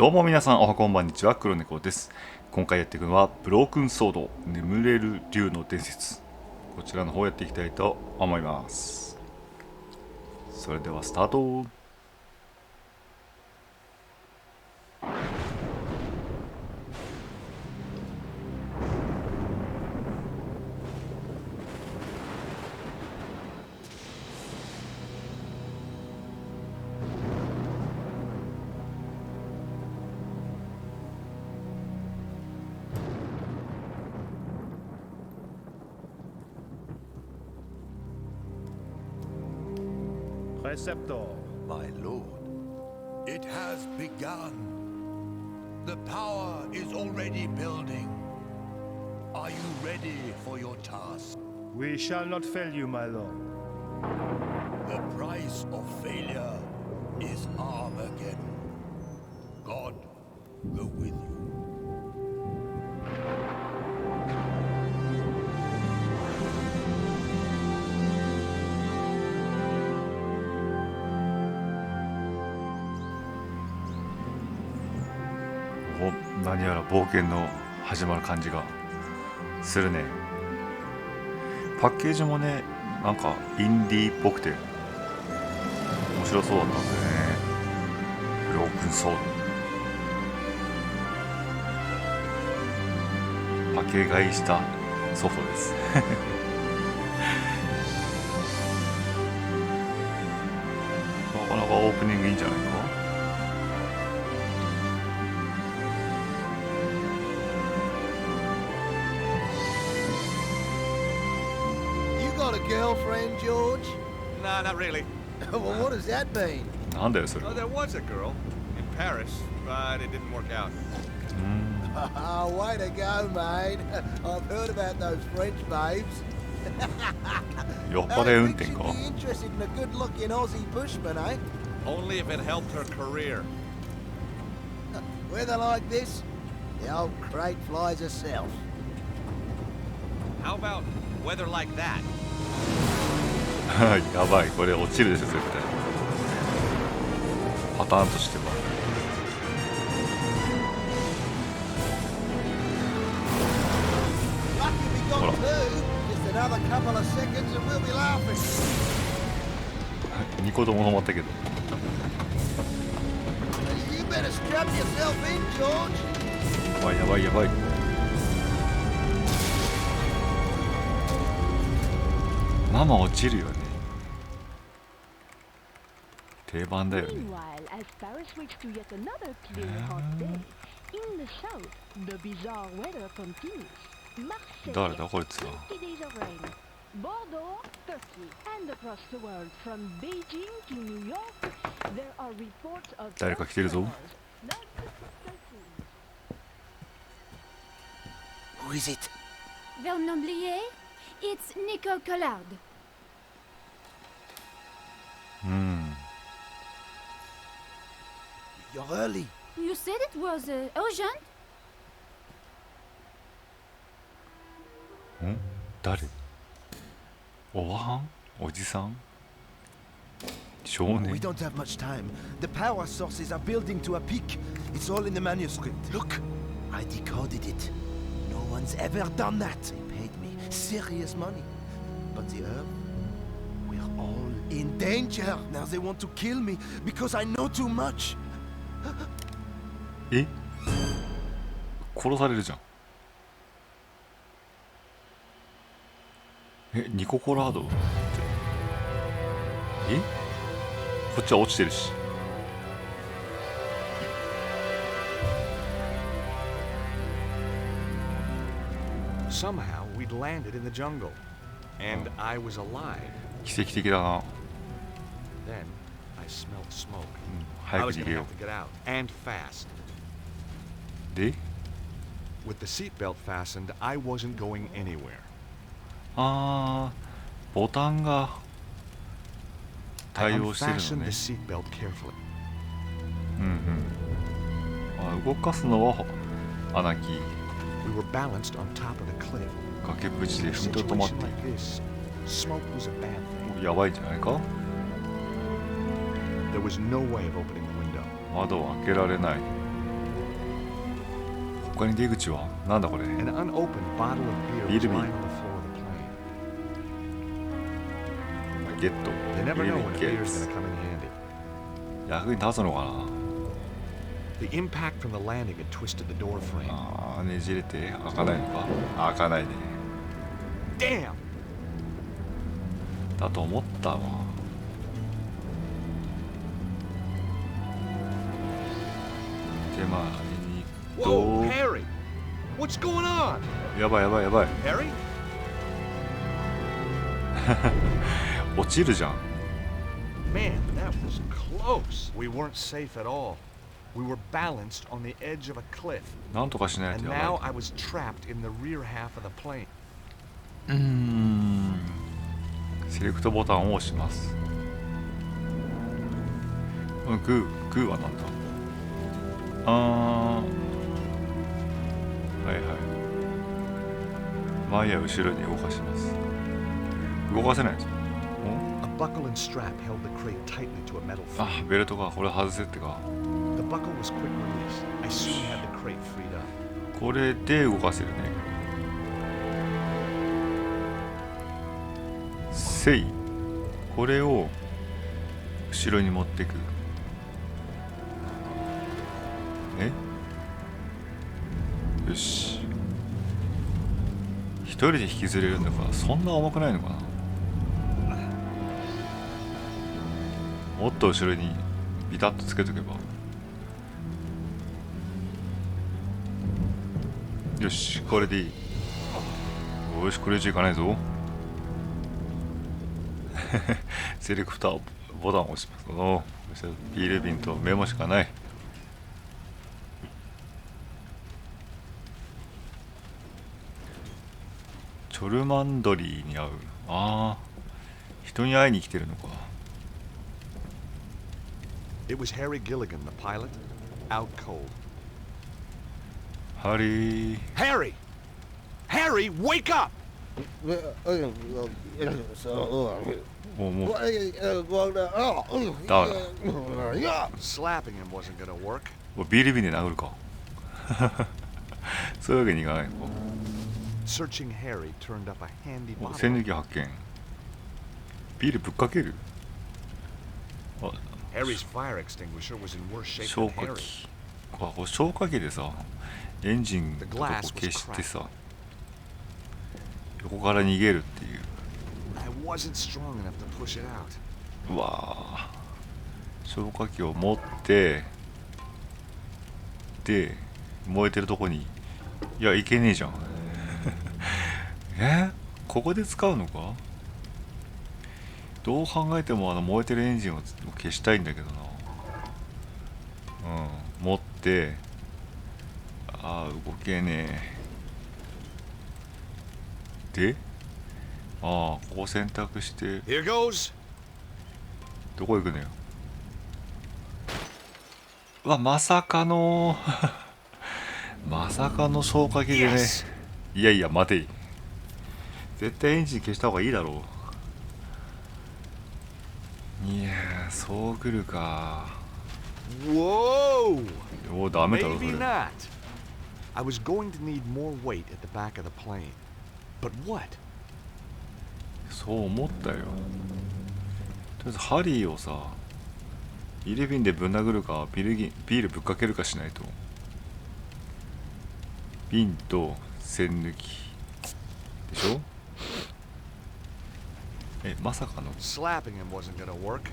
どうも皆さんおはこんばんにちは、黒猫です。今回やっていくのはブロークンソード眠れる竜の伝説、こちらの方やっていきたいと思います。それではスタート。Preceptor. My lord, it has begun. The power is already building. Are you ready for your task? We shall not fail you, my lord. The price of failure is Armageddon. God go with you.何やら冒険の始まる感じがするね。パッケージもね、なんかインディーっぽくて面白そうだったんでね。ブロークンソード、パケ買いしたソフトですなかなかオープニングいいんじゃないか。Got a girlfriend, George? No, not really. Well, what does that mean? なんだよそれ。Oh, there was a girl in Paris, but it didn't work out. Oh, way to go, mate. I've heard about those French babes. 酔っ払い運転 She'd か。 be interested in a good-looking Aussie bushman, eh? Only if it helped her career. Weather like this, the old crate flies herself. How about weather like that? やばい、これ落ちるでしょ絶対。パターンとしては。Lucky we got two. Just another couple of seconds and we'll be laughing. 2個とも止まったけど。You better strap yourself in, George. やばいやばいやばい。ママ落ちるよね。定番だよね。誰だこいつは。誰か来てるぞ。Who is it? Vernomblier? It's Nico Collard. You're early. You said it was urgent? 誰？おばはん？おじさん？少 We 年？ don't have much time. The power sources are building to a peak. It's all in the manuscript. Look, I decoded it. No one's ever done that. They paid me serious money. But the Earth, we're all in danger. Now they want to kill me because I know too much. え？殺されるじゃん。ニココラードって。こっちは落ちてるし。Somehow we'd landed in the jungle, and I was alive. 奇跡的だな。 Then I smelled smoke. 早 I く was 逃 gonna げよ have to get out, and fast. う。で、 With the seatbelt fastened, I wasn't going anywhere. ボタンが I 対応してる unfastened のね。 the seatbelt carefully. 動かすのはアナキー。 We were balanced on top of the cliff. 崖っぷちで In a 踏みとどまって situation い like this, smoke was a bad thing. る。やばいんじゃないか。 There was no way of opening the window. 窓を開けられない。他に出口はなんだこれ。 An unopened bottle of beer was Beer to me. lying on the floor of the plane. ゲット You never know when a ゲ beer's ッツ gonna come in handy. 役に立つのかな。 The impact from the landing had twisted the door frame. あーねじれて開かないのか。開かないね。 Damn! だと思ったわ。手前に Whoa, Harry! What's going on? やばいやばいやばい。 Harry? 落ちるじゃん。 Man, that was close. We weren't safe at all. We were balanced on the edge of a cliff. なんとかしない And とや now ばい。 I was trapped in the rear half of the plane. セレクトボタンを押します。グーはなんだ。はいはい。前や後ろに動かします。動かせないんですよ。 A buckle and strap held the crate tightly to a metal あ frame. ベルトがこれ外せってか。 The buckle was quick release. I soon had the crate freed up. これで動かせるね。せい。これを後ろに持ってく。よし。一人で引きずれるんだからそんな重くないのかな。もっと後ろにビタッとつけとけば。よし、これでいい。よし、これ以上いかないぞ。セレクターボタンを押します。そしてビール瓶とメモしかない。チョルマンドリーに会う。ああ、人に会いに来てるのか。 It was Harry Gilligan, the pilot, out cold. ハリー。 Harry! Harry, wake up! もうダメだ。 Slapping him wasn't gonna work. もうビール瓶で殴るか。そういうわけにいかないのか。 Searching Harry turned up a handy お bottle. 栓抜き発見。ビールぶっかける。あ、 Harry's fire extinguisher was in worse shape 消 than 火 Harry. 器。これ消火器でさ、エンジンのとこ消してさ、横から逃げるっていう。 I wasn't strong enough to push it out. うわあ、消火器を持ってで燃えてるとこに、いやいけねえじゃん。ここで使うのか。どう考えても燃えてるエンジンを消したいんだけどな。持って動けねえ。でここ選択して Here goes. どこ行くのよ。うわ、まさかのまさかの消火器でね。Yes. いやいや待てい。絶対エンジン消した方がいいだろう。いやー、そう来るか。 Whoa! ダメだろそ Maybe れ。 not. I was going to need more weight at the back of the plane. But what? そう思ったよ。とりあえずハリーをさ、ビール瓶でぶん殴るかビールぶっかけるかしないと。瓶と栓抜きでしょ。まさかの。 Slapping him wasn't gonna work.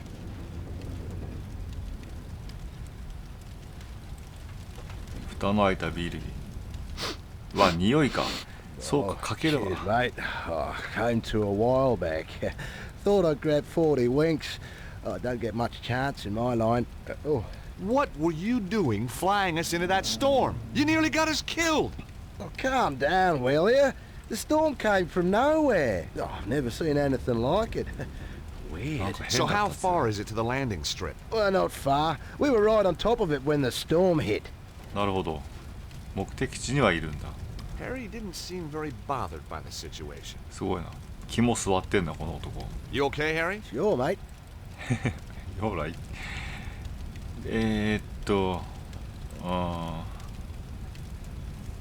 蓋の開いたビール瓶。うわ、匂いか。そうか、かけるわ。 Cheers, mate. Came to a while back. Thought I'd grab 40 winks. Don't get much chance in my line. What were you doing flying us into that storm? You nearly got us killed. Calm down, will you? The storm came from nowhere. I've never seen anything like it. Weird. So how far is it to the landing strip? Well, not far. We were right on top of it when the storm hit. なるほど。目的地にはいるんだ。 Harry didn't seem very bothered by the situation. すごいな。肝座ってんだこの男。 You okay, Harry? Sure, mate. ほら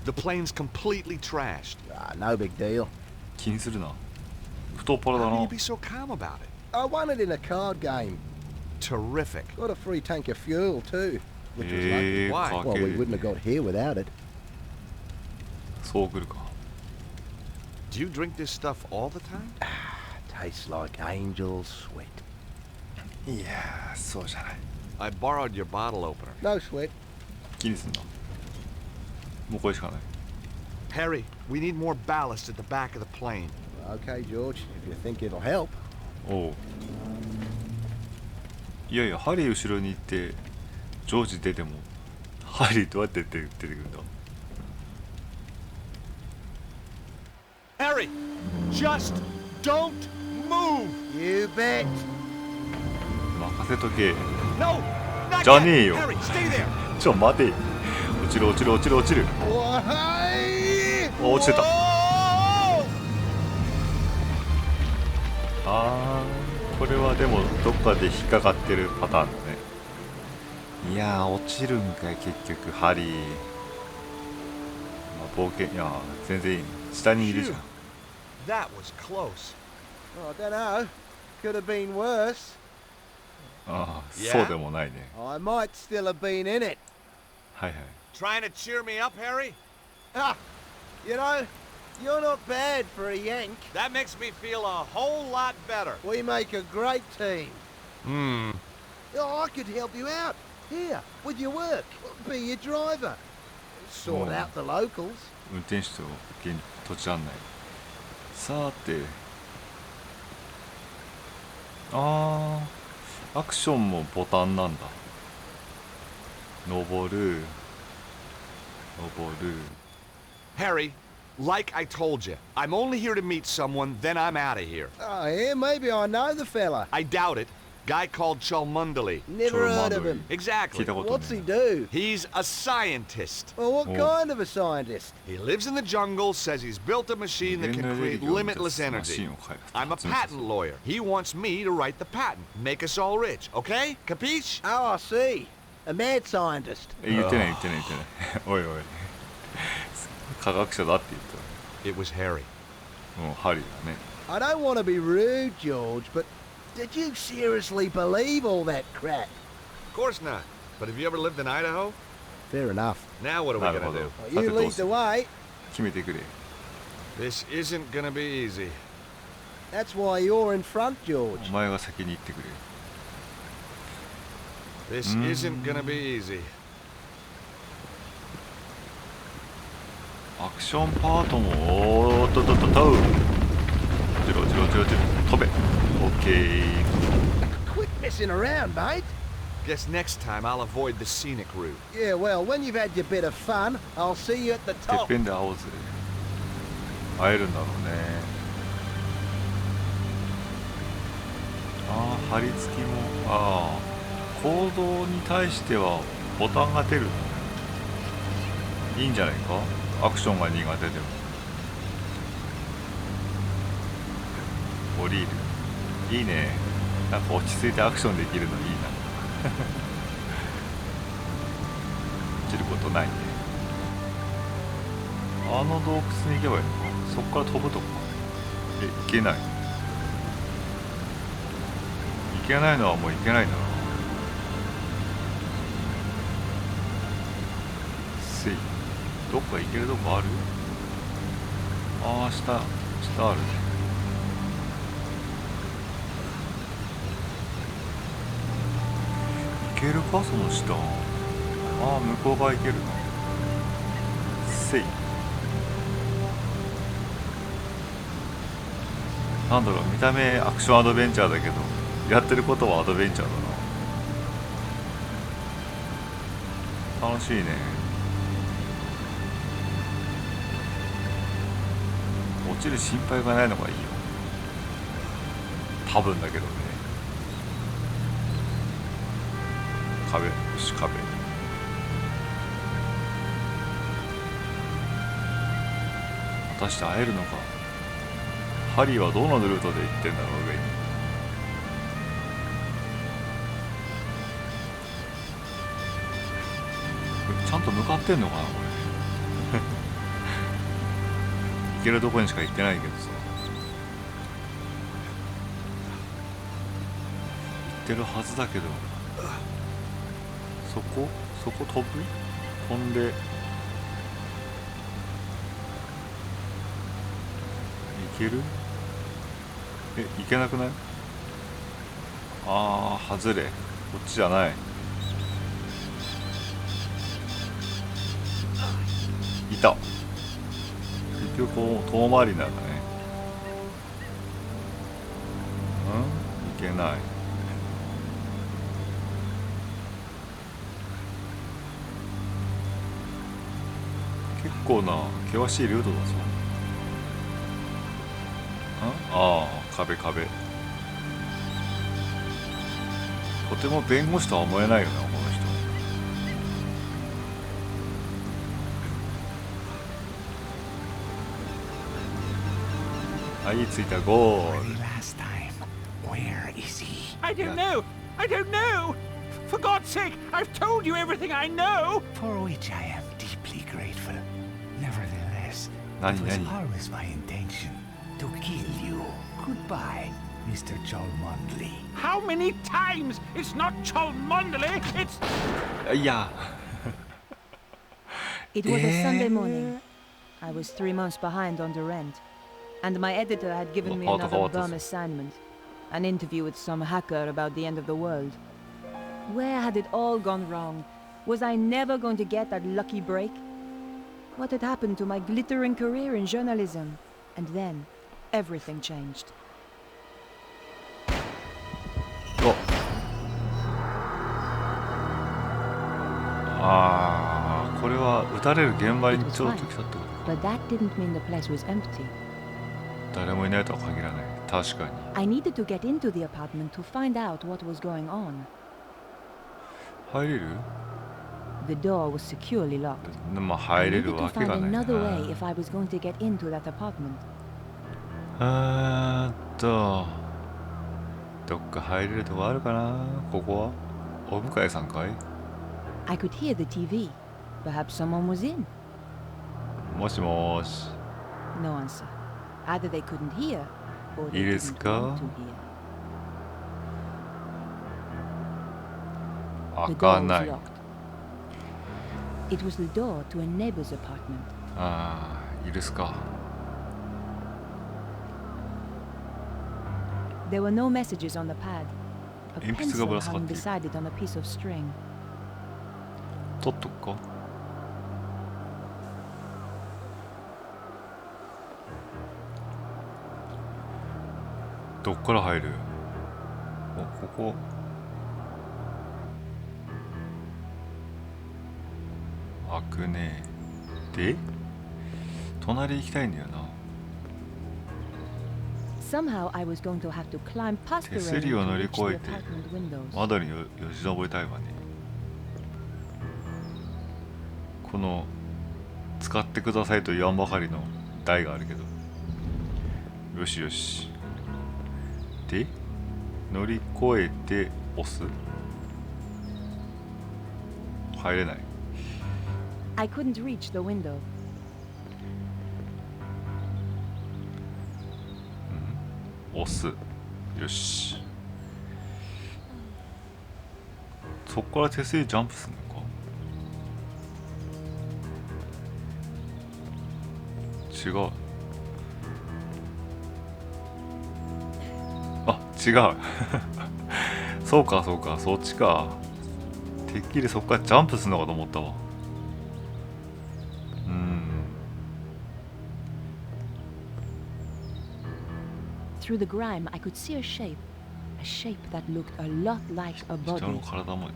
The plane's completely trashed. Ah, no big deal. 気にするな。太っ腹だ How can な you。be so calm about it? I won it in a card game. Terrific. Got a free tank of fuel too, which was lucky. ええ Why? か Well, け we る wouldn't have got here without it. そうくるか。 Do you drink this stuff all the time? Tastes like angel sweat. いやー、そうじゃない。 I borrowed your bottle opener. No sweat. 気にすんな。もうこれしかない。 Harry, we need more ballast at the back of the plane. Okay, George, if you think it'll help. おう。いやいや、ハリー後ろに行ってジョージ出てもハリーどうやって出てくるんだ。 Harry, just don't move. You bet. 任せとけ。 No, not じゃねえ yet. よ。 Harry, stay there. ちょ待て。落ちる落ちる落ちる落ちる。 Why? あ、落ちてた。 Oh! あー、これはでもどっかで引っかかってるパターンだね。いやー、落ちるんかい結局ハリー。まあ、冒険、いやー、全然いい。下にいるじゃん。 That was close. I don't know. Could have been worse. ああ、 Yeah? そうでもないね。 I might still have been in it. はいはい。 Trying to cheer me up, Harry? Ah, you know, you're not bad for a Yank. That makes me feel a whole lot better. We make a great team. Hmm. Oh, I could help you out. Here, with your work. Be your driver. Sort Oh. out the locals. 運転手と土地案内。さて。ああ、アクションもボタンなんだ。登る。登る。 Harry, like I told you, I'm only here to meet someone, then I'm out of here. Oh, yeah, maybe I know the fella. I doubt it. Guy called Cholmondeley. Never heard of him. 聞い Exactly. たことな What's he い。 do? He's a scientist. Well, what Oh. kind of a scientist? He lives in the jungle, says he's built a machine that 無限 can のエネル create ギーを生み出 limitless すマシ energy. ンを開発。 I'm a patent lawyer. He wants me to write the patent. Make us all rich, okay? Capiche? Oh, I see. A mad scientist. え、言ってない言ってない言ってない。おいおい。科学者だって言っ It was Harry. た。もうハリーだね。 I don't want to be rude, George, but did you seriously believe all that crap? Of course not. But have you ever lived in Idaho? Fair enough. Now what are we なる gonna ほど do?。さ You てどう lead す the る？ way. 決めてくれ。 This isn't gonna be easy. That's why you're in front, お George. 前が先に行ってくれ。 This isn't gonna be easy. アクションパートもおーっと落ちる落ちる落ちる落ちる飛べ。オッケー。 Quit messing around, mate. Guess next time I'll avoid the scenic route. Yeah, well, when you've had your bit of fun, I'll see you at the てっ top. ぺんで会おうぜ。会えるんだろうね。ああ、貼り付きも。ああ、行動に対してはボタンが出る。いいんじゃないか。アクションが苦手でも。降りる。いいね。なんか落ち着いてアクションできるのいいな。落ちることないね。あの洞窟に行けばいいのか。そこから飛ぶとか。行けない。行けないのはもう行けないんだな。せい。どっか行けるとこある？ああ、下あるね。行けるかその下。ああ、向こう側行けるな。せい。なんだろう、見た目アクションアドベンチャーだけど、やってることはアドベンチャーだな。楽しいね。落ちる心配がないのがいいよ。多分だけどね。壁、よし、壁。果たして会えるのか。ハリーはどのルートで行ってんだろう、上に。ちゃんと向かってんのかな、これ。けるとこにしか行ってないけどさ、行ってるはずだけど、そこ飛んでいける？いけなくない？ああ、外れ。こっちじゃない。いた。結局遠回りなんだね。いけない。結構な険しいルートだぞ。ああ、壁。とても弁護士とは思えないよな、この人。はい、着いた。ゴール。 Last time. Where is he? I don't know. I don't know. For God's sake, I've told you everything I know. For which I am deeply grateful. Nevertheless, it 何 was always my intention to kill you. Goodbye, Mr. Cholmondeley. How many times? It's not Cholmondeley. It's いや It was a Sunday morning. I was 3 months behind on the rent, and my editor had given me another bum assignment, an interview with some hacker about the end of the world. Where had it all gone wrong? Was I never going to get that lucky break? What had happened to my glittering career in journalism? And then, everything changed. ああ、これは撃たれる現場にちょっと来たってこと。 But that didn't mean the place was empty. 誰もいないとは限らない。確かに。 I needed to get into the apartment to find out what was going on. 入れる？ The door was securely locked. まあ I 入れ needed る to わけ find がないな。 another way if I was going to get into that apartment. どっか入れるとこあるかな。ここはお向かいさんかい？ I could hear the TV. Perhaps someone was in. もしもーし。 No answer. Either they couldn't hear, or いい they です didn't か？ want to hear. 開 The か door な was い。 locked. It was the door to a neighbor's apartment. ああ、いいですか。 There were no messages on the pad. A 鉛筆がぶ pencil ら下が hung っている。 beside it on a piece of string. 取っとくか。どっから入る？ここ。開くね。で、隣行きたいんだよな。 Somehow I was going to have to climb past the 手す railing りを to 乗り reach 越 the えて apartment windows. 窓によじ登りたいわね。この使ってくださいと言わんばかりの台があるけど、よしよし。で乗り越えて押す。入れない。 I couldn't reach the window. 押す。よし。そこから手すりジャンプするのか。違う。あ、違う。そうかそうか、そっちか。てっきりそこからジャンプするのかと思ったわ。Through the grime, I could see a shape that looked a lot like a 人の body. 体も、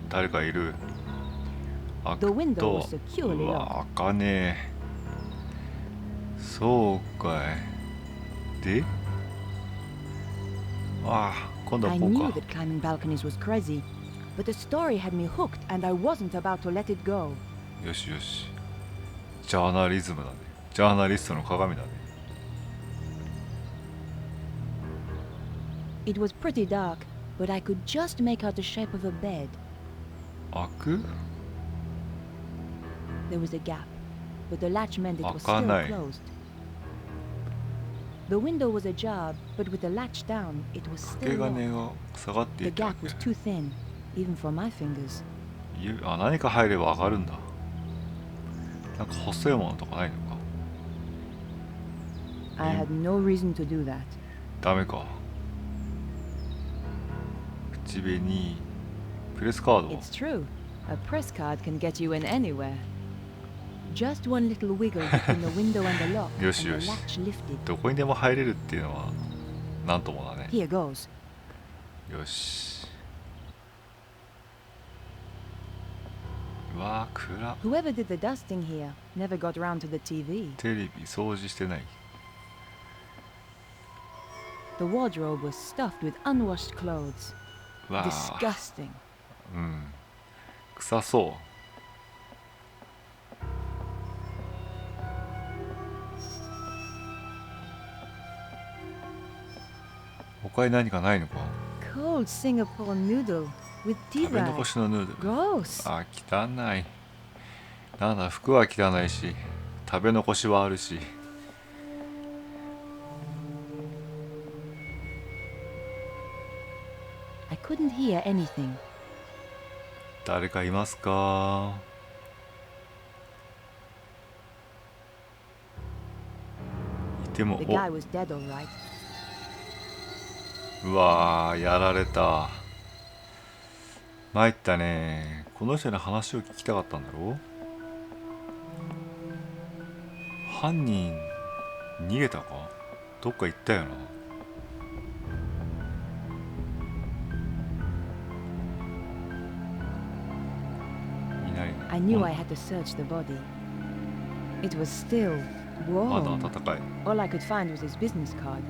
誰かいる。開 The く window と was securely う locked. わ、開かねえ。そうかい。で、ああ、今度は I こう knew か。 that climbing balconies was crazy, but the story had me hooked and I wasn't about to let it go. よしよし。ジャーナリズムだね。ジャーナリストの鏡だね。 It was pretty dark, but I could just make out the shape of a bed. 開く？ There was a gap, but the latch meant it was still 開かない。 closed. The window was ajar, but with the latch down, it was 掛け still 金 locked. が下がってい The た。 gap was too thin, even for my fingers. あ、何か入れば上がるんだ。なんか細いものとかないのか。 I had no reason to do that. ダメか。口紅、プレスカード。 It's true. A press card can get you in anywhere. Just one little wiggle between the window and the lock, and よし the よし。 latch lifted. どこにでも入れるっていうのはなんともだね。 Here goes. よし。うわー、暗っ。 Whoever did the dusting here never got round to the TV. テレビ掃除してない。 The wardrobe was stuffed with unwashed clothes. うわー、 Disgusting. うん。臭そう。他に何かないのか。 Cold Singapore noodle with tea 食べ rag. 残しのヌードル。 Gross. あ、汚い。なんだ、服は汚いし、食べ残しはあるし。I couldn't hear anything. 誰かいますか？いても、 The guy was dead, all right. うわー、やられた。参ったね。この人に話を聞きたかったんだろう。犯人逃げたか？どっか行ったよな。いないね。 I knew I had to search the body. It was still まだ warm. 暖かい。 All I could find was his business card.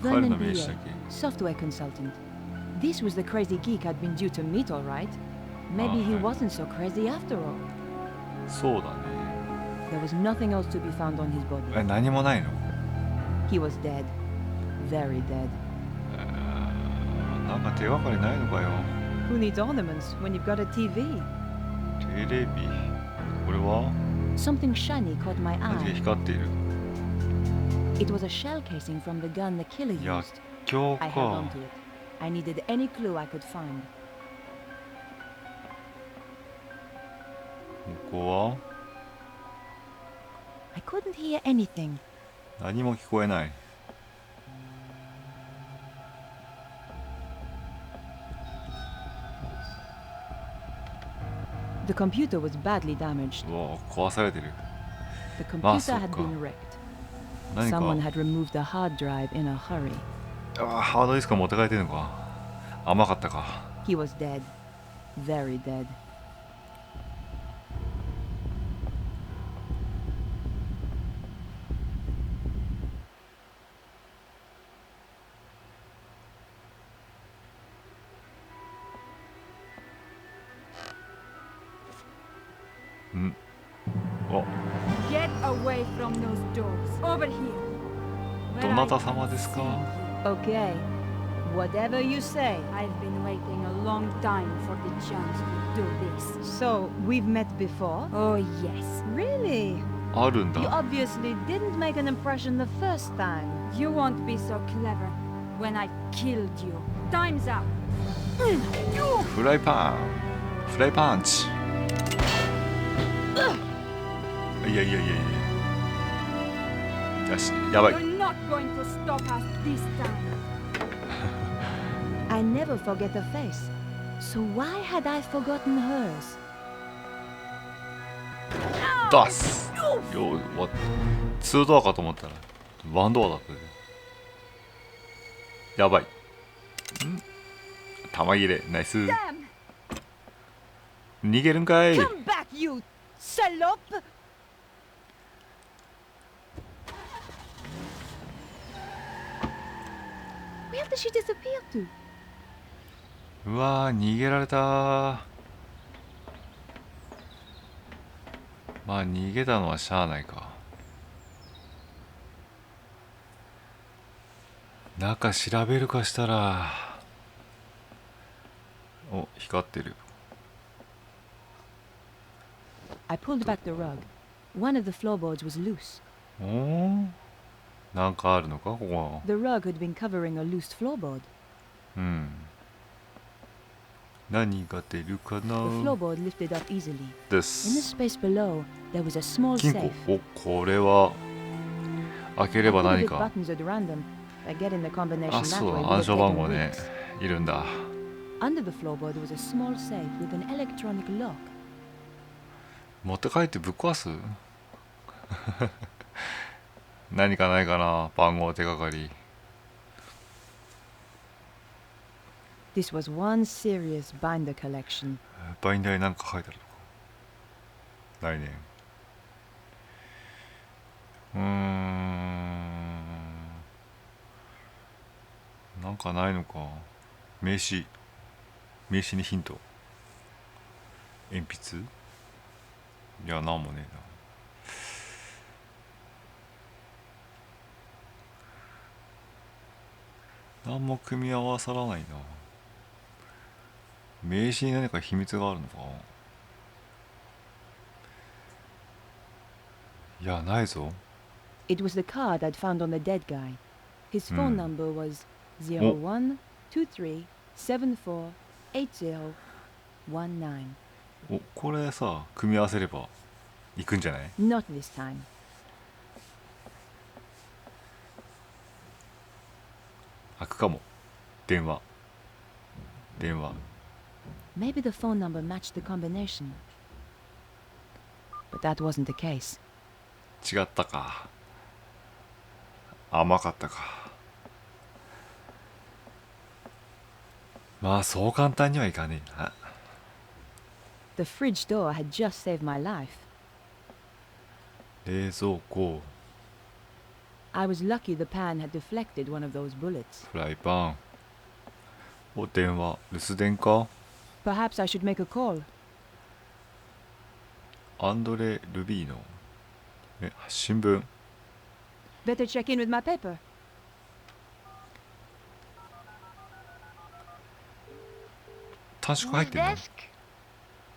彼の Vernon 名刺だ BA, け。 software consultant. This was the crazy geek I'd been due to meet, all right. Maybe he hi. wasn't so crazy after all. そうだね。 There was nothing else to be found on his body. 何もないの？ He was dead. Very dead. なんか手がかりないのかよ。 Who needs ornaments when you've got a TV? テレビ。これは Something shiny caught my 何か eye. 光っている。 It was a shell casing from the gun the killer 薬 used. 莢 I held か on。to it. I needed any clue I could find. ここは I couldn't hear anything. 何も聞こえない。 The computer was badly damaged. うわ、壊されてる。 The Maso computer had ka. been wrecked. 何か Someone had removed the hard drive in a hurry. ハードディスク持って帰ってるのか。甘かったか。 He was dead. Very dead. お、 Get away from those doors. Over here. どなた様ですか？ Okay. Whatever you say. I've been waiting a long time for the chance to do this. So, we've met before? Oh, yes. Really? あるん You だ。 obviously didn't make an impression the first time. You won't be so clever when I killed you. Time's up. フライパン。フライパンチ。いやいやいやいや。よし、やばい。 You're not going to stop us this time. I never forget a face. So why had I forgotten hers? 出す。よ、わ、2ドアかと思ったら1ドアだったで。やばい。玉切れ、ナイス。 Damn! 逃げるんかい。 Come back, you salope! Where did she disappear to? うわー、逃げられたー。まあ逃げたのはしゃあないか。中調べるかしたら。お、光ってる。 I pulled back the rug. One of the floorboards was loose. おー、なんかあるのかここ。 The rug had been covering a loose floorboard. うん。何が出るかな The floorboard lifted up easily. で In the す。 space below, there was a small 金 safe. 庫。お、これは開けれ I ば could 何 hit か。 buttons at random. By getting the combination あ、 that そう way だ。 would 暗 have 証番 taken 号ね weeks. いるんだ。 Under the floorboard was a small safe with an electronic lock. 持って帰ってぶっ壊す何かないかな、番号手がかり。 This was one serious binder collection. バインダーに何か書いてあるのか。来年。なんかないのか。名刺にヒント。鉛筆。いや、なんもねえな。なんも組み合わさらないな。名刺に何か秘密があるのか。いや、ないぞ。 It was the card I'd found on the dead guy. His phone number was 0123748019. お、これさ、組み合わせれば行くんじゃない？ Not this time. 開くかも。電話。 Maybe the phone number matched the combination. But that wasn't the case. 違ったか。甘かったか。まあそう簡単にはいかねえな。 The fridge door had just saved my life. 冷蔵庫、 I was lucky the pan had deflected one of those bullets. フライパン。お、電話。留守電か。 Perhaps I should make a call. アンドレ・ルビーノ。新聞。 Better check in with my paper. 短縮入ってんの？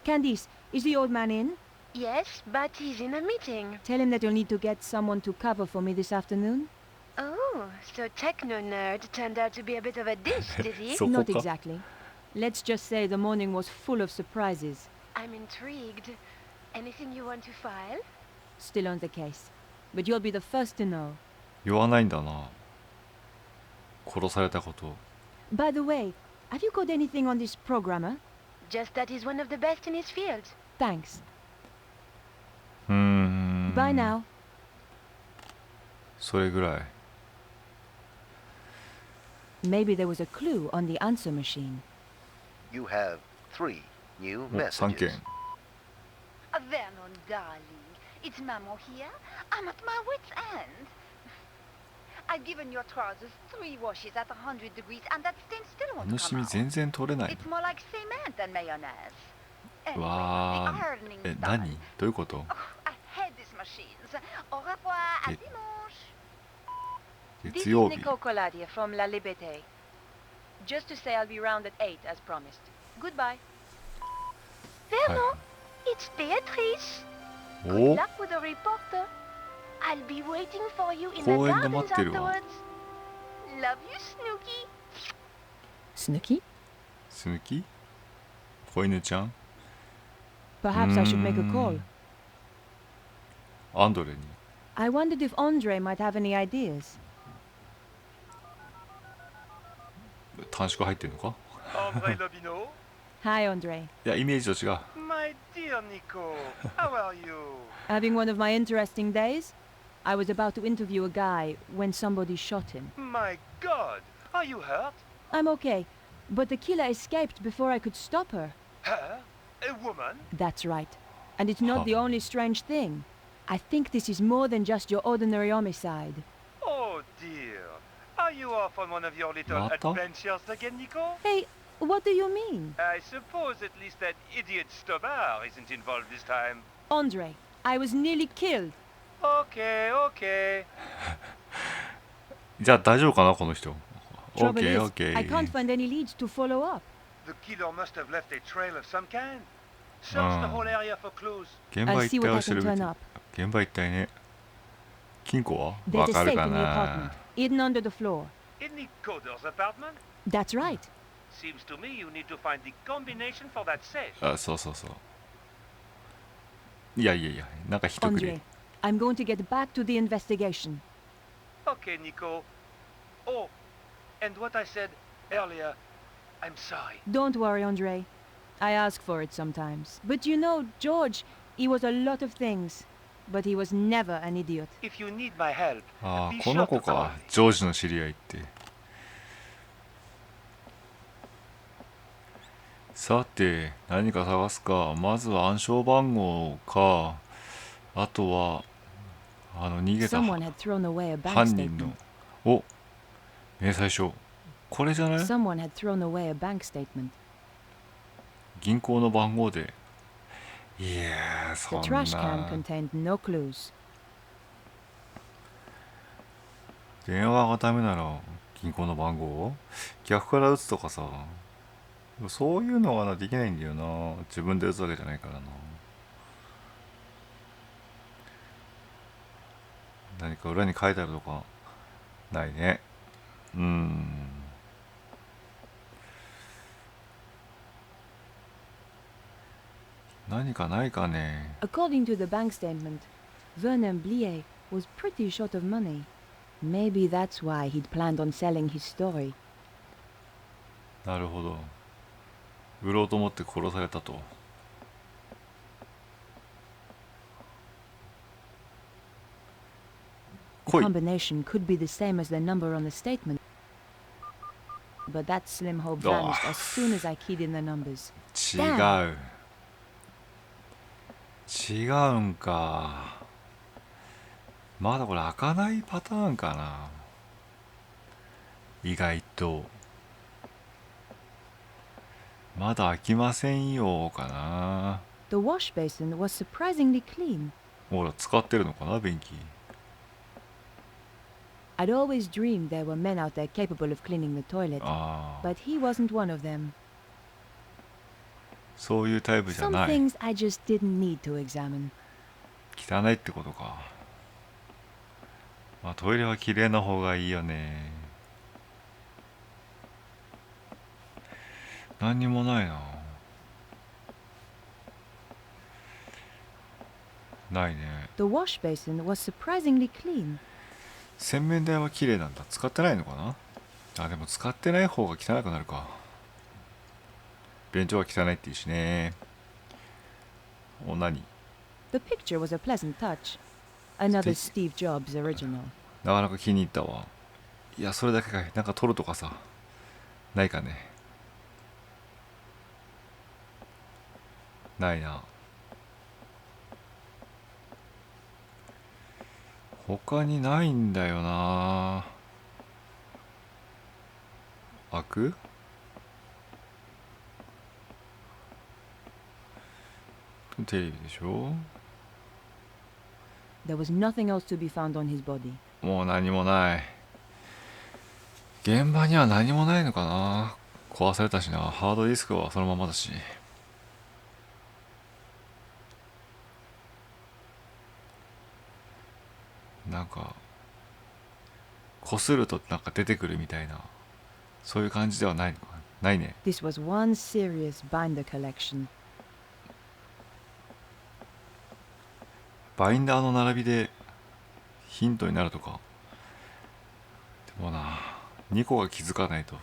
Candice, is the old man in? Yes, but he's in a meeting. Tell him that you'll need to get someone to cover for me this afternoon. Oh, so techno nerd turned out to be a bit of a dish, did he? そこ Not か。 exactly. Let's just say the morning was full of surprises. I'm intrigued. Anything you want to file? Still on the case. But you'll be the first to know. 言わないんだな。殺されたこと。 By the way, have you got anything on this programmer? Just that he's one of the best in his field. Thanks. Bye Bye now. それぐらい。 Maybe there was a clue on the answer machine. You have 3 new お、3 messages. 件。 Vernon, darling. It's Maman here. I'm at my wit's end. I've given your trousers 3 washes at 100 degrees and that stain still あ won't の come シミ out. 全然取れない It's more like cement than mayonnaise. の。 Anyway, わ the ー。 ironing's 何？ done. どういうこと？ Oh, I hate these machines. Au revoir, à Et- dimanche. This 月 is 曜日。 Nico Coladier from La Liberté. Just to say I'll be round at 8 as promised. Goodbye. Vernon, it's Beatrice. お Good luck with the reporter. I'll be waiting for you in the 公園で gardens 待ってるわ。 afterwards. Love you, Snooky. Snooky? スヌキ？子犬ちゃん？ Perhaps I should make a call. アンドレに。 I wondered if Andre might have any ideas. 短縮入ってんのか？ André Lobino? Hi, Andre. いや、イメージと違う。 My dear Nico, how are you? Having one of my interesting days? I was about to interview a guy when somebody shot him. My God, are you hurt? I'm okay, but the killer escaped before I could stop her. Her? A woman? That's right. And it's not the only strange thing. I think this is more than just your ordinary homicide. Oh dear. Are you off on one of your little What? adventures again, Nico? Hey, what do you mean? I suppose at least that idiot Stobar isn't involved this time. Andre, I was nearly killed. Okay, okay. じゃあ大丈夫かなこの人。 Trouble OK is, I can't OK。 find any leads to follow up. The killer must have left a trail of some kind. Search the whole area for clues. 現場 I'll 一 see 帯 what を I 調べ can て turn up. 現場一帯ね。金庫は There's わ a か safe る in か the な apartment, hidden under the floor. In Nicoder's apartment? That's right. Seems to me you need to find the combination for that safe. あ、そうそうそう。いやいやいや、なんか一くれ Andre,。I'm going to get back to the investigation. Okay, Nico. Oh, and what I said earlier, I'm sorry. Don't worry, Andre. I ask for it sometimes. But you know, George, he was a lot of things. But he was never an idiot. If you need my help, あ be あ、この sure 子 to call か me.。ジョージの知り合いって。さて、何か探すか。まずは暗証番号か。あとは、逃げた Someone had thrown away a bank 犯人の statement. お、明細書。これじゃない？ Someone had thrown away a bank statement. 銀行の番号で。いやー、 The そん trash can な。 contained no clues. 電話がダメなら銀行の番号逆から打つとかさ、そういうのができないんだよな。自分で打つわけじゃないからな。何か裏に書いてあるとかないね。何かないかね。 According to the bank statement, Vernon Blier was pretty short of money. Maybe that's why he'd planned on selling his story. なるほど。売ろうと思って殺されたと。The 来い。 combination could be the same as the number on the statement. But that slim hope vanished as soon as I keyed in the numbers. 違う。違うんか。まだこれ開かないパターンかな。意外と。まだ開きませんよかな。 The wash basin was surprisingly clean. ほら、使ってるのかな、便器。I'd always dreamed there were men out there capable of cleaning the toilet, ああ、 but he wasn't one of them. そういうタイプじゃ Some ない。 things I just didn't need to examine. 汚いってことか。まあ、トイレは綺麗な方がいいよね。何にもないな。ないね。 The wash basin was surprisingly clean. 洗面台は綺麗なんだ。使ってないのかな。あ、でも使ってない方が汚くなるか。便所は汚いって言うしね。お、何？ The picture was a pleasant touch. Another Steve Jobs original. なかなか気に入ったわ。いや、それだけかい。なんか撮るとかさ、ないかね。ないな。他にないんだよな。開く？テレビでしょ。 There was nothing else to be found on his body. もう何もない。現場には何もないのかな。壊されたしな。ハードディスクはそのままだし。なんか擦るとなんか出てくるみたいな、そういう感じではないのかないね。 This was one serious binder collection. バインダーの並びでヒントになるとか。でもな、2個が気づかないと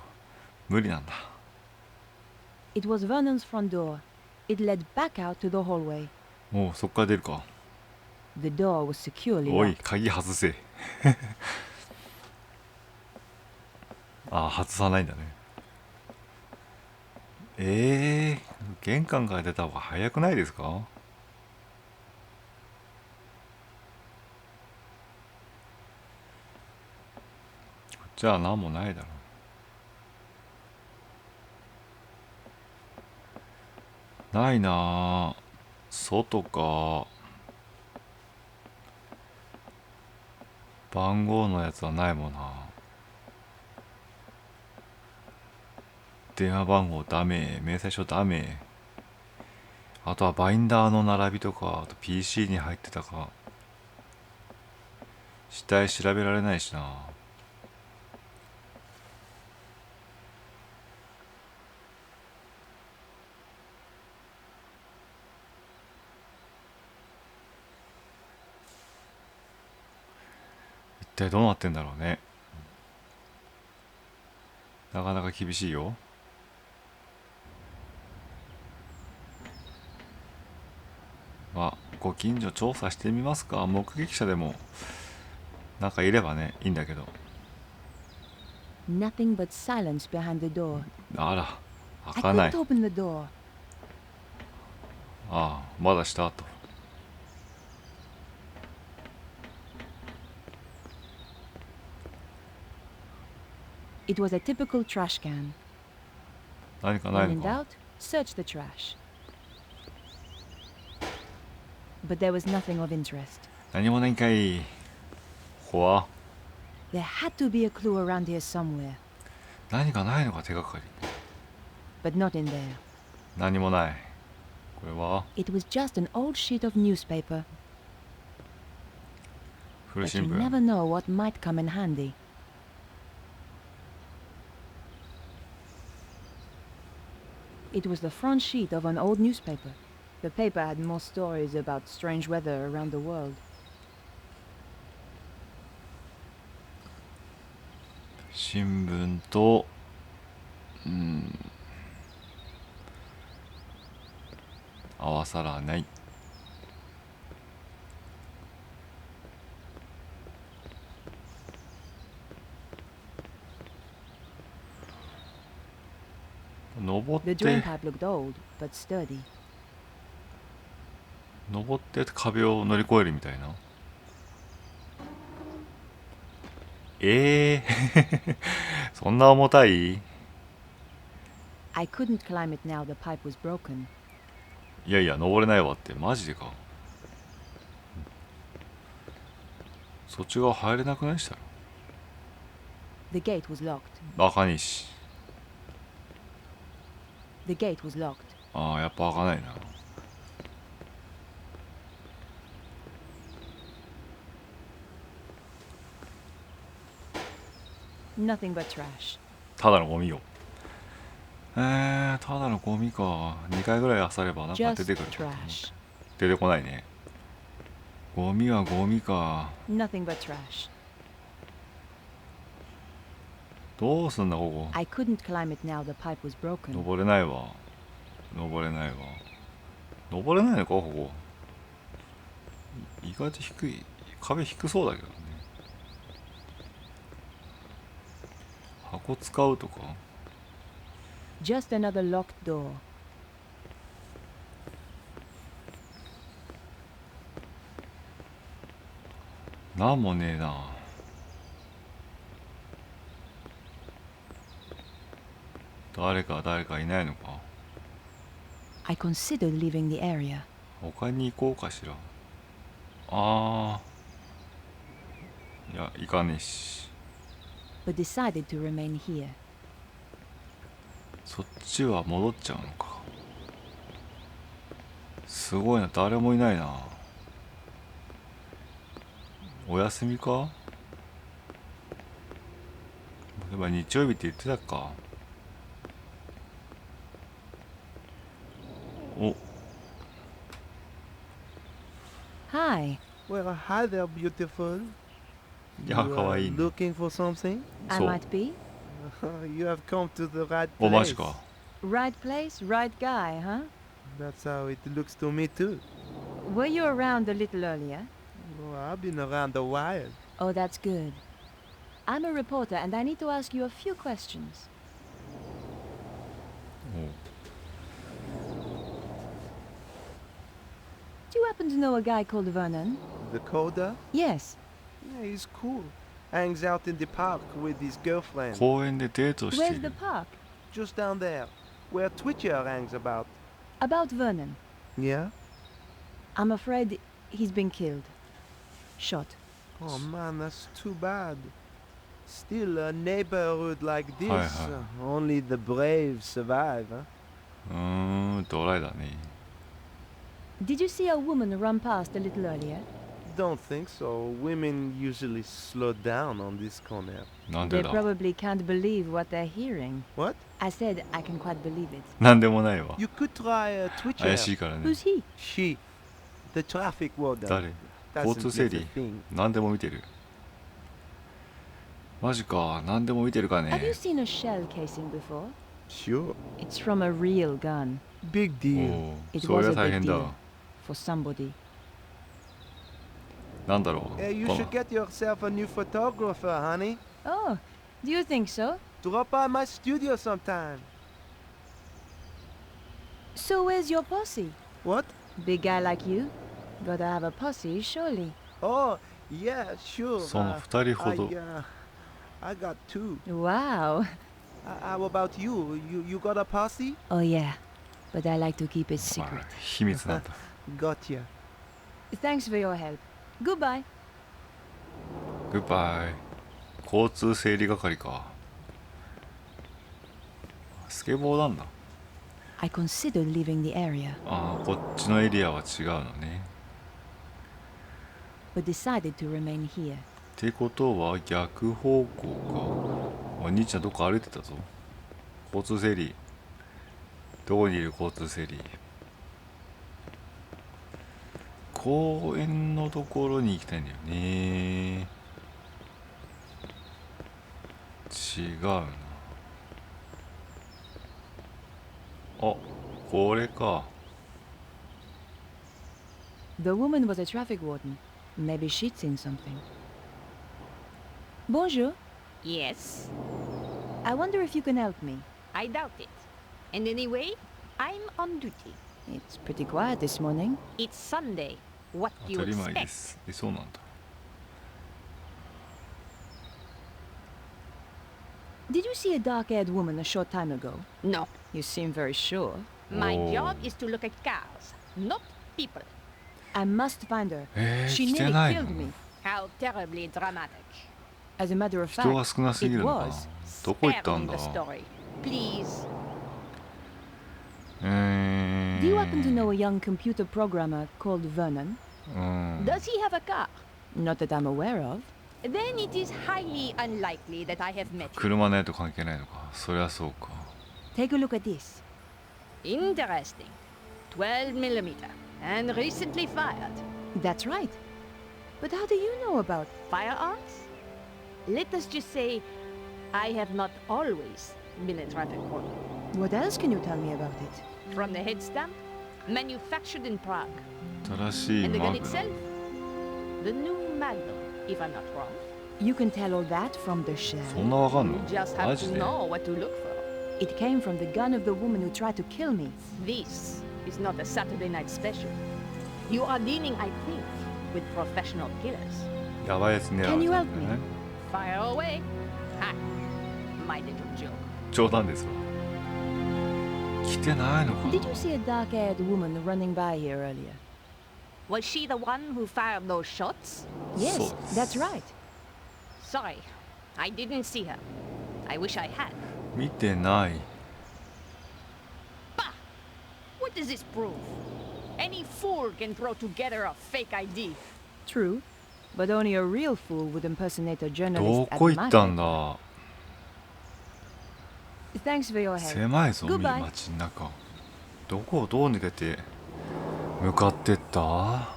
無理なんだ。 It was Vernon's front door. It led back out to the hallway. もうそっから出るか。 The door was securely おい、 locked. 鍵外せ。ああ、外さないんだね。玄関から出た方が早くないですか？じゃあ何もないだろう。ないなあ。外か。番号のやつはないもんな。電話番号ダメ、明細書ダメ。あとはバインダーの並びとか、あと PC に入ってたか。死体調べられないしな。一体どうなってんだろうね。なかなか厳しいよ。まあご近所調査してみますか。目撃者でもなんかいればね、いいんだけど。 Nothing but silence behind the door. あら、 I 開かない。 couldn't open the door. ああ、まだした後。It was a typical trash can. 何かない When の in か。 doubt, search the trash. But there was nothing of interest. 何もないんかい。ここは There had to be a clue around here somewhere, 何かないのか、手がかり。 but not in there. 何もない。これは It was just an old sheet of newspaper, 古 but 新 you 聞。 never know what might come in handy. It was the front sheet of an old newspaper. The paper had more stories about strange weather around the world. 新聞と合わさらない。登っ The drain て pipe looked old, but sturdy. 登って壁を乗り越えるみたいな。そんな重たい？ I couldn't climb it now the pipe was broken. いやいや、登れないわって、マジでか。そっち側入れなくないしたら。 The gate was locked. バカにし。 The gate was locked. ああ、やっぱ開かないな。Nothing but trash. ただのゴミよ。ただのゴミか。2回ぐらい漁ればなんか Just 出てくるかと思った。 trash. 出てこないね。ゴミはゴミか。 Nothing but trash. どうすんだここ。 I couldn't climb it now the pipe was broken. 登れないわ。登れないわ。登れないのかここ。意外と低い。壁低そうだけどね。箱使うとか。 Just another locked door. なんもねえな。誰かいないのか。 I considered leaving the area. 他に行こうかしら。ああ。いや、行かねえし。 but decided to remain here. そっちは戻っちゃうのか。すごいな、誰もいないな。お休みか。例えば日曜日って言ってたか。お。 Hi. Well, hi there, beautiful. いや、かわいいね。 Looking for something? I might be. You have come to the right お、マジ place. か。 Right place, right guy, huh? That's how it looks to me too. Were you around a little earlier? Well, I've been around a while. Oh, that's good. I'm a reporter and I need to ask you a few questions. お。 Do you happen to know a guy called Vernon? The coder? Yes. Yeah, he's cool. Hangs out in the park with his girlfriend. 公園でデートしてい Where's the る。 park? Just down there, where Twitcher hangs about. About Vernon. Yeah? I'm afraid he's been killed. Shot. Oh man, that's too bad. Still, a neighborhood like this, Hi, hi. Only the brave survive, huh? ドライだね。 Did you see a woman run past a little earlier? don't think so. Women usually slow down on this corner. なん They でだ probably can't believe what they're hearing. What? I said I can quite believe it. なんでもないわ You could try a Twitcher. 怪しいからね Who's he? She, the traffic warden. 誰 交通 Doesn't 整 let a 理 thing. 何でも見てるマジか何でも見てるか Have you ね seen a shell casing before? Sure. It's from a real gun. Big お deal. お It そり was ゃ a 大 big 変だ deal for somebody. なんだろう You こ should の get yourself a new photographer, honey. Oh, do you think so? Drop by my studio sometime. So where's your posse? What? Big guy like you? Gotta have a posse, surely. Oh, yeah, sure. その二人ほど I got two. Wow. How about you? You got a posse? Oh yeah, but I like to keep it ま secret. あ秘密なんだ Gotcha. Thanks for your help. Goodbye. グッバイ交通整理係かスケボーなんだ I considered leaving the area, ああこっちのエリアは違うのね but decided to remain here. ってことは逆方向かお兄ちゃんどっか歩いてたぞ交通整理どこにいる交通整理公園のところに行きたいんだよね違うなあこれか The woman was a traffic warden. Maybe she'd seen something. Bonjour. Yes, I wonder if you can help me. I doubt it. And anyway, I'm on duty. It's pretty quiet this morning. It's Sunday. What 当 do you たり前で expect? すそうなんだ Did you see a dark-haired woman a short time ago? No. You seem very sure. My Oh. job is to look at cars, not people. I must find her. 来 She て nearly ない killed の me. How terribly dramatic. As a matter of 人が fact, 少なすぎ it るのか was. どこ行った Spare ん me だ the story, please. Do you happen to know a young computer programmer called Vernon? うん Does he have a car? Not that I'm aware of. Then it is highly unlikely that I have met him. 車ないと関係ないのかそりゃそうか Take a look at this. Interesting. 12 millimeter. And recently fired. That's right. But how do you know about? Firearms? Let us just say, I have not always been a traffic warden. What else can you tell me about it? From the head stamp, manufactured in Prague. 新しい And the マ gun グ itself, the new Magnum, if I'm not wrong. You can tell all that from the shell. そんなわかんの You just マ have ジ to で know what to look for. It came from the gun of the woman who tried to kill me. This is not a Saturday night special. You are dealing, I think, with professional killers. やばいやつ狙わ Can れ you た help んだ me? よね Fire away. Ha! My little joke. 冗談ですわ来てないのか Did you see a dark-haired woman running by here earlier? Was she the one who fired those shots? Yes, So- that's right. Sorry, I didn't see her. I wish I had. 見てない Bah! What does this prove? Any fool can throw together a fake ID. True. But only a real fool would impersonate a ど journalist at こ the 行ったん market. だ Thanks for your help. 狭いぞ Goodbye. 街の中どこをどう抜けて向かってった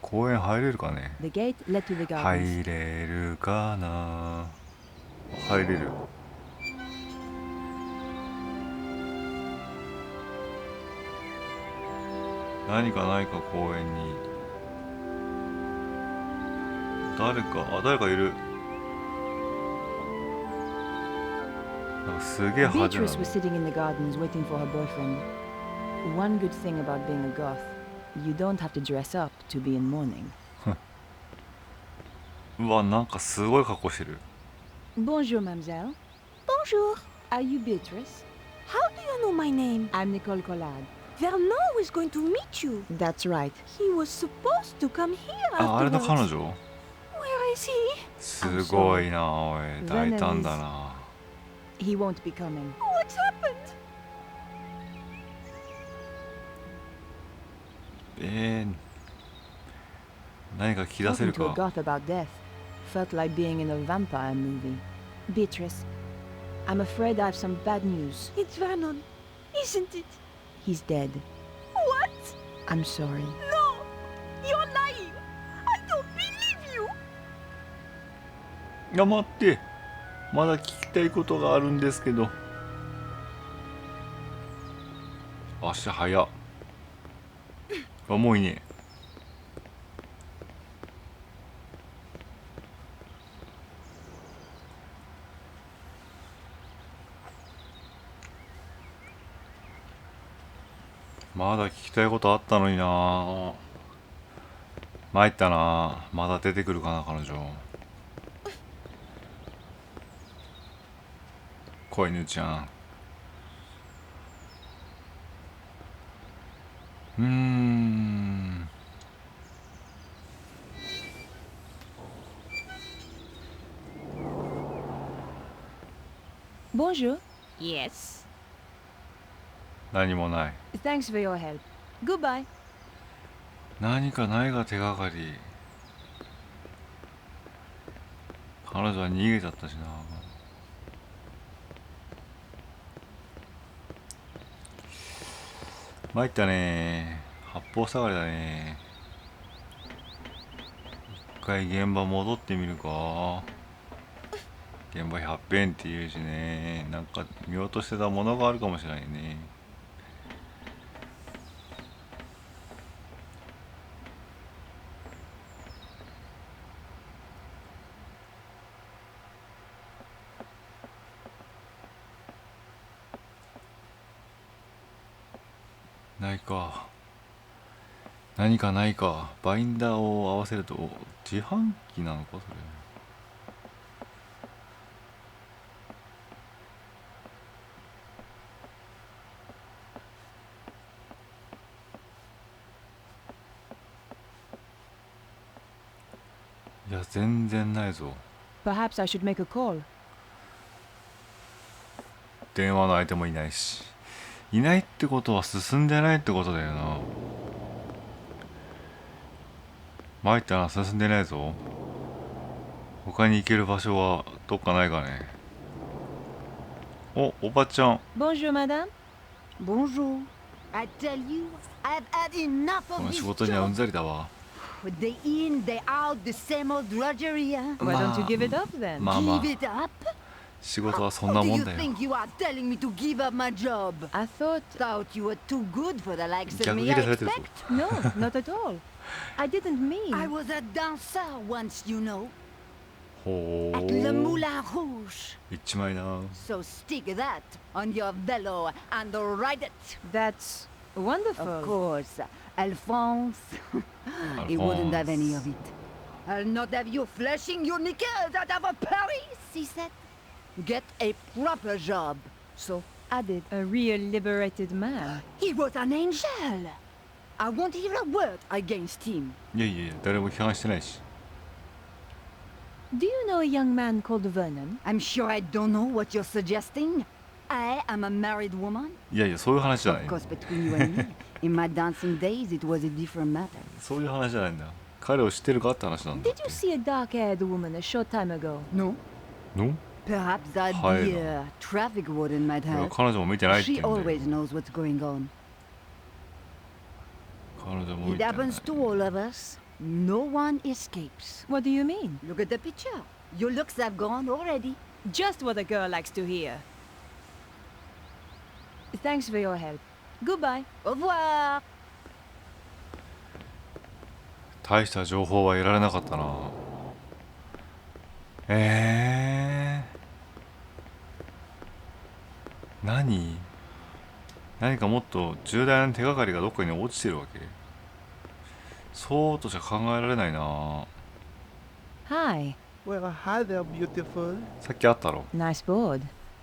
公園入れるかね The gate led to the gardens. 入れるかな入れる何かないか公園に誰かいるなんかすげえ派手 Beatrice な was sitting in the gardens waiting for her boyfriend. One good thing about being a goth, you don't have to dress up to be in mourning. うわなんかすごい格好してる Bonjour, mademoiselle. Bonjour. Are you Beatrice? How do you know my name? I'm Nicole Collard. Vernon is going to meet you. That's right. He was supposed to come here ああれの afterwards. 彼女 Where is he? すごいなおい大胆だな He won't be coming. What's happened? 何か聞き出せ Talking る to a か。 goth about death felt like being in a vampire movie. Beatrice, I'm afraid I have some bad news. It's Vernon, isn't it? He's dead. What? I'm sorry. No! You're lying! I don't believe you! いや待って、まだ聞きたいことがあるんですけど。足早っ。重いね。まだ聞きたいことあったのにな。参ったな。まだ出てくるかな彼女。子犬ちゃん。Bonjour. Yes. 何もない。 Thanks for your help. Goodbye. 何かないが手がかり。彼女は逃げちゃったしな。参ったね。八方塞がりだね。一回現場戻ってみるか。現場100遍って言うしね。なんか見落としてたものがあるかもしれないね。ないか。何かないか。バインダーを合わせると自販機なのかそれ。いや全然ないぞ。 Perhaps I should make a call. 電話の相手もいないし。いないってことは進んでないってことだよな。参ったな、進んでないぞ。他に行ける場所はどっかないかね。おばちゃん。 Bonjour, madame. Bonjour. I tell you, I've had enough こ of の this 仕事にはうん job. ざりだわ。 Day in, day out, the same old drudgery, huh? Why don't you give it up then? まあまあ Give it up? 仕事はそんな What do もん you だよ。 think you are telling me to give up my job? I thought... Thought you were too good for the likes of 逆 me, 切 I れされてるぞ。 expect. No, not at all. I didn't mean... I was a dancer once, you know, ほ at Le う。 Moulin Rouge. 一枚な。 So stick that on your velo and ride it. That's Of wonderful. course, Alphonse. He wouldn't have any of it. I'll not have you flashing your knickers out of Paris, he said. Get a proper job. So I did. A real liberated man. He was an angel. I won't hear a word against him. いやいやいや、誰も批判してないし。 Do you know a young man called Vernon? I'm sure I don't know what you're suggesting. I am a married woman. いやいや、そういう話じゃな Of い。 course, between you and me. In my dancing days, it was a different matter. そういう話じゃないんだ。彼を知ってるかって話なんだっ Did て you。see a dark-haired woman a short time ago? No? の？ Perhaps that Hi. dear traffic warden might いや have. 彼女も見てないって She 言うんだよ。 always knows what's going on. 彼女も見 It てない。 happens to all of us. No one escapes. What do you mean? Look at the picture. Your looks have gone already. Just what a girl likes to hear. Thanks for your help. Goodbye. Au revoir. 大した情報は得られなかったな。何かもっと重大な手がかりがどっかに落ちてるわけ？そうとしか考えられないな。 Hi. Well, hi there, beautiful. さっきあったろ。 Nice board.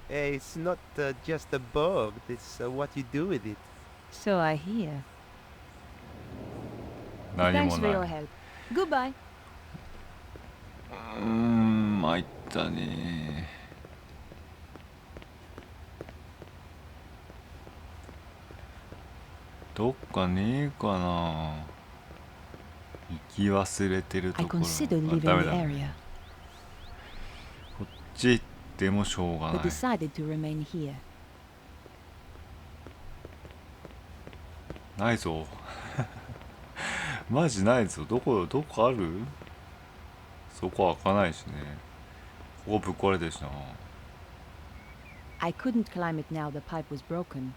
It's not just a board, it's what you do with it. So I hear. 何 Thanks も for your ない。 help. Goodbye. 参ったね。どっかねえかな。行き忘れてると I ころ。 considered あ、 leaving ダメ the だ。 area, こっち行ってもしょうが but ない。 decided to remain here. ないぞ。マジないぞ。どこある？そこ開かないしね。ここぶっ壊れてるしな。I couldn't climb it now the pipe was broken.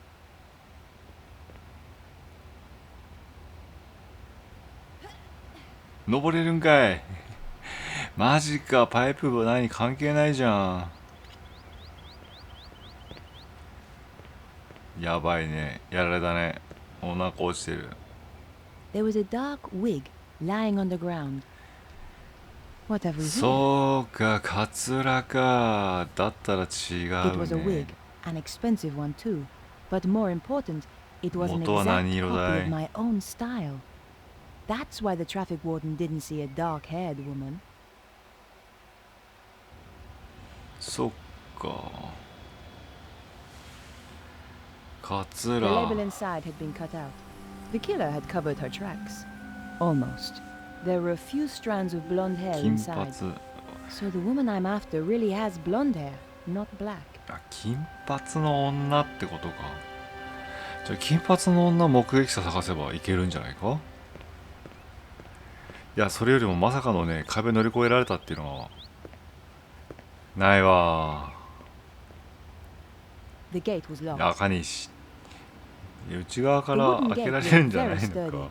登れるんかい。マジか、パイプは何関係ないじゃん。やばいね。やられたね。お腹落ちてる。There was a dark wig lying on the ground. What have we here? そうか、カツラか。だったら違 It was a う wig, ね。 an expensive one too. But more important, it was an 元は exact 何色 copy だ of い？ my own style. That's why the traffic warden didn't see a dark-haired woman. そっか。カツ The ラ。 label inside had been cut out. The killer had covered her tracks. Almost. There were a few strands of blonde hair 金 inside. 髪。 So the woman I'm after really has blonde hair, not black. あ、金髪の女ってことか。じゃあ金髪の女目撃者探せばいけるんじゃないか。いや、それよりもまさかのね、壁乗り越えられたっていうのはないわ。 The gate was 開 locked. かねえし。内側から開けられるんじゃないのか。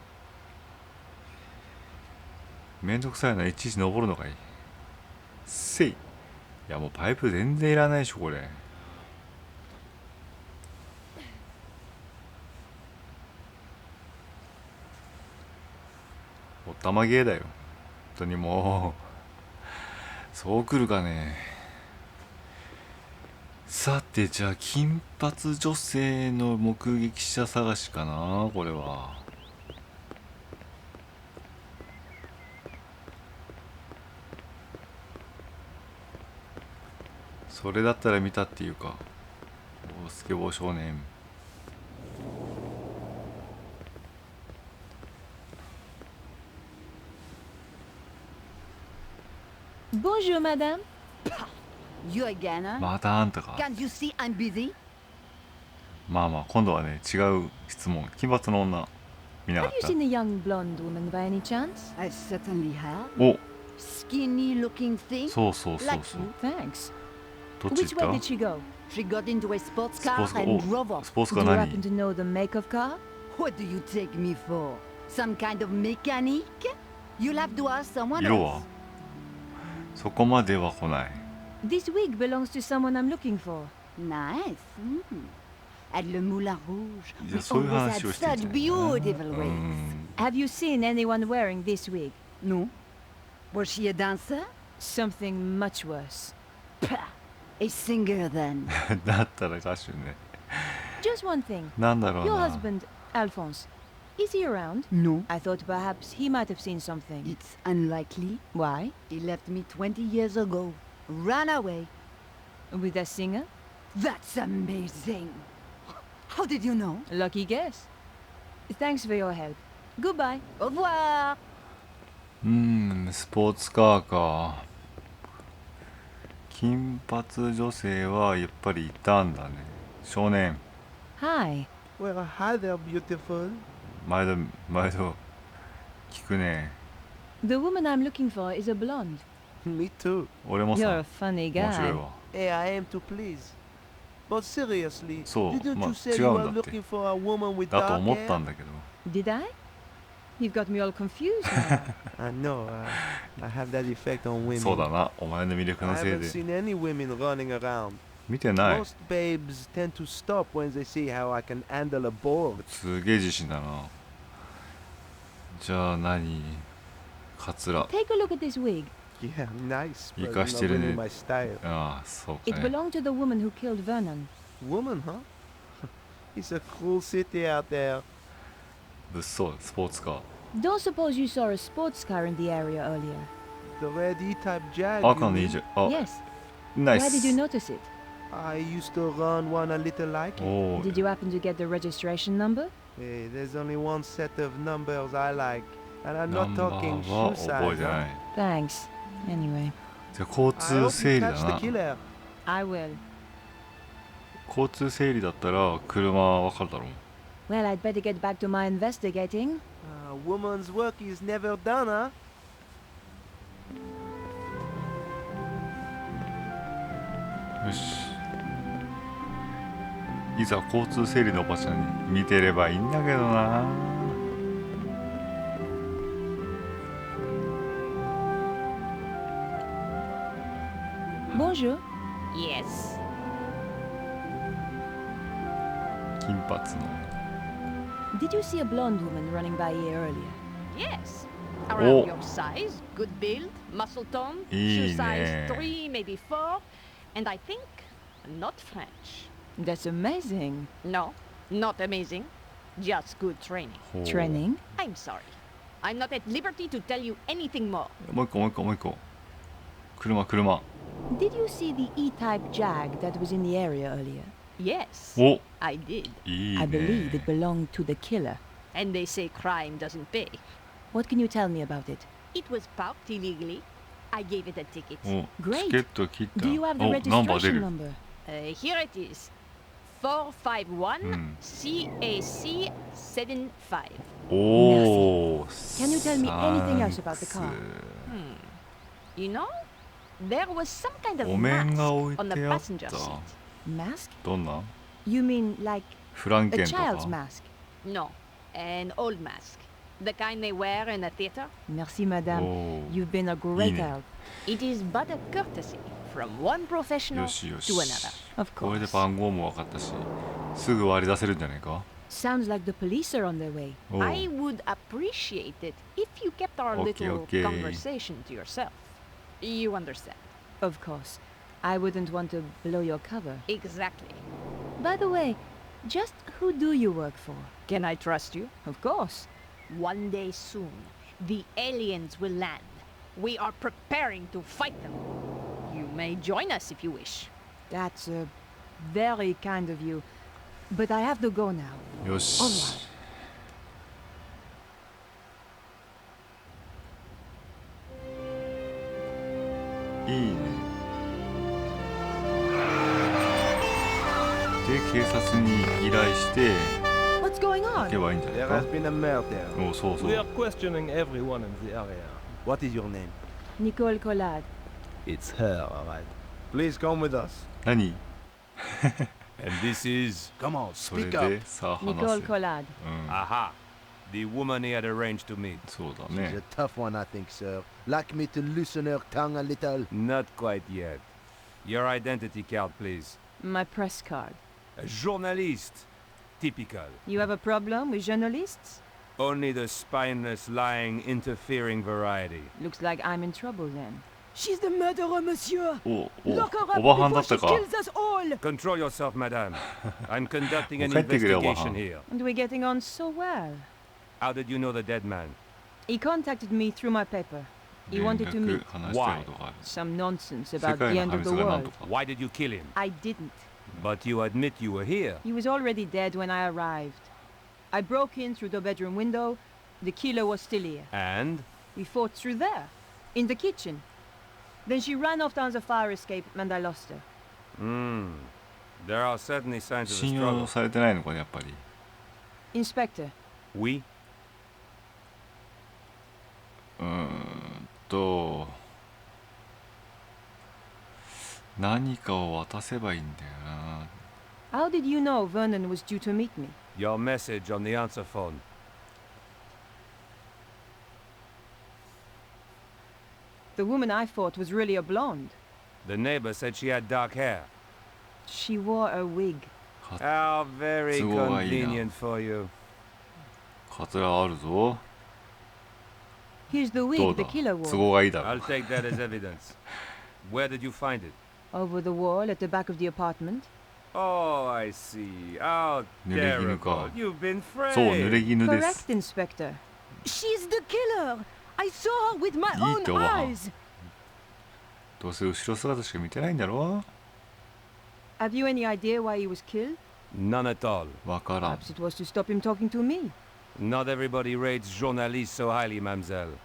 めんどくさいな、いちいち登るのかい。せい。いや、もうパイプ全然いらないでしょ、これ。おったまげーだよ。本当にもう。そう来るかね。さて、じゃあ金髪女性の目撃者探しかな、これは。それだったら見たっていうか。おスケボー少年。Bonjour, madame. You again, huh? またあんたか。 Can't you see I'm busy? まあまあ、今度はね、違う質問。金髪の女、見なか Have っ you た。 seen a young blonde woman by any chance? I certainly have. お、 Skinny looking thing. そうそうそう Like そう。 Thanks. どっち Which 行 way っ did she go? She got into a sports car Sports car- and oh. drove た off. スポーツカ Do ー you 何 happen to know the make of car? What do you take me for? Some kind of mechanic? You'll have to ask someone 色は else. そこまでは来ない。 This wig belongs to someone I'm looking for. Nice. At Le Moulin Rouge, Il y a we so always un had sur such Twitter. beautiful wigs. Have you seen anyone wearing this wig? No. Was she a dancer? Something much worse. Pah, a singer then. だったら歌手ね。 Just one thing. なんだろう Your な。 husband, Alphonse, is he around? No. I thought perhaps he might have seen something. It's unlikely. Why? He left me 20 years ago. Ran away. With a singer? That's amazing. How did you know? Lucky guess. Thanks for your help. Goodbye. Au revoir. スポーツカーか。金髪女性はやっぱりいたんだね。少年。 Hi. Well, hi there, beautiful. 毎度聞くね。 The woman I'm looking for is a blonde. Me too. 俺も You're a さ、 funny 面白い guy. わ。 Hey, I am to please. But seriously, So, didn't まあ you say 違 you うん were だって looking for a woman with だと dark 思った hair? んだけど。 Did I? You've got me all confused now. I know. I have that effect on women. そうだな、お前の魅力 I のせい haven't で。 seen any women running around. 見てない。 Most babes tend to stop when they see how I can handle a board. すげえ自信だな。じゃあ何？カツラ。 Take a look at this wig. Yeah, nice. 生 But か not してる really ね。 my style. ああ、そうか It ね。 belonged to the woman who killed Vernon. Woman, huh? It's a cruel city out there. 物騒、スポーツカー。 Don't suppose you saw a sports car in the area earlier? The red E-type Jag. 赤 you のいい mean? じゃん。あ、 Yes. ナイ Why did you ス。 notice it? I used to run one a little like it. おお。 Did you happen to get the registration number? Hey, there's only one set of numbers I like. And I'm ナ not ンバ talking ーは shoe 覚え size. てない Thanks. Anyway, じゃあ交 I 通 hope 整 you 理だ catch the な killer. I will. 交通整理だったら車はわかるだろう Well, I'd better get back to my investigating. Woman's work is never done, huh? よしいざ交通整理のおばちゃんに見てればいいんだけどな Bonjour. Yes. 金髪の Did you see a blonde woman running by here earlier? Yes. Around Oh. your size, good build, muscle tone, Iyi shoe size ne. 3, maybe 4, and I think not French. That's amazing. No, not amazing. Just good training. ほう Training? I'm sorry. I'm not at liberty to tell you anything more. もう一個もう一個もう一個車車 Did you see the E-type Jag that was in the area earlier? Yes, お I did. いい I believe ね it belonged to the killer. And they say crime doesn't pay. What can you tell me about it? It was parked illegally. I gave it a ticket. お Great. チケット切った Do you have the おナンバー出 registration る number? Here it is. 451 Hmm. CAC 75. おお Can you tell me anything else about the car? You know, there was some kind of お面が mask 置い on the てあっ passenger た seat. Mask? どんな You mean like フラン a ケンと child's か mask? No, an old mask. The kind they wear in a theater. Merci, madame. お You've been a いい great ね help. It is but a courtesy from one professional よしよし to another. Of これで course. 番号も分かったしすぐ割り出せるんじゃないか Sounds like the police are on their way. おう I would appreciate it if you kept our Okay, little okay. conversation to yourself. You understand? Of course. I wouldn't want to blow your cover. Exactly. By the way, just who do you work for? Can I trust you? Of course. One day soon, the aliens will land. We are preparing to fight them. You may join us if you wish. That's very kind of you. But I have to go now. よし いいねで警察に依頼して What's going 行 on? けばいいんじゃない There か has been a murder. おそうそ We are う questioning everyone in the area. What is your name? Nicole Collard. It's her, alright. Please come with us. 何 And this is... Come on, それ speak up. でさあ話 Nicole せ Collard. うん Aha! The woman he had arranged to meet. そうだ She's ね a tough one, I think, sir. Like me to loosen her tongue a little. Not quite yet. Your identity card, please. My press card. A journalist. Typical. You have a problem with journalists? Only the spineless, lying, interfering variety. Looks like I'm in trouble then. She's the murderer, monsieur. お Lock her お up ばはんだ before っ she たか kills us all. Control yourself, madame. I'm conducting an 帰ってくれよ、おばは investigation ん here. And we're getting on so well. How did you know the dead man? He contacted me through my paper. He 連 wanted to 絡 meet 話したいことがある some nonsense 世 about 界 the の end 破 of the 滅がなんと world. か Why did you kill him? I didn't. But you admit you were here. He was already dead when I arrived. I broke in through the bedroom window. The killer was still here. And? We fought through there, in the kitchen. Then she ran off down the fire escape and I lost her. There are certainly signs of a 信 struggle. 用されてないのかねやっぱり Inspector, We? と何かを渡せばいいんだよな how did you know Vernon was due to meet me? Your message on the answer phone. The woman I fought was really a blonde. The neighbor said she had dark hair. She wore a wig. How very 都合がいいな。 convenient for you. カツラあるぞ Here's the ど wig う the だ killer 都 wore. 合がいいだろ I'll take that as evidence. Where did you find it? Over the wall at the back of the apartment. Oh, I see. How 濡れ衣か terrible. You've been そう濡れ framed. 衣で Correct, す Inspector. She's the killer. I saw her with my いい own っておばはん eyes. どうせ後ろ姿しか見てないんだろ Have you any idea why he was killed? None at all. わからん Perhaps it was to stop him talking to me. Not everybody rates journalists so highly, mademoiselle.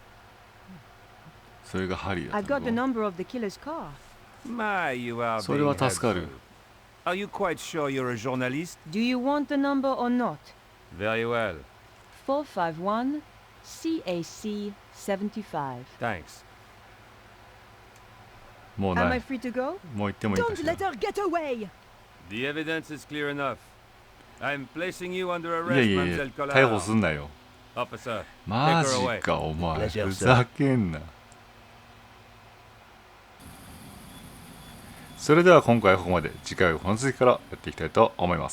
それがハリー I got the number of the killer's car. My, you are それは being 助かる helpful. Are you quite sure you're a journalist? Do you want the number or not? Very well. 451 CAC 75. Thanks. もう Am な I い free to go? もう行ってもいいか Don't しら let her get away! The evidence is clear enough. I'm placing you under いや arrest, いやいや mademoiselle 逮捕 Collard. すんなよ Officer, マ take ジ her away. かお前 Pleasure, ふざけんなそれでは今回はここまで次回はこの続きからやっていきたいと思います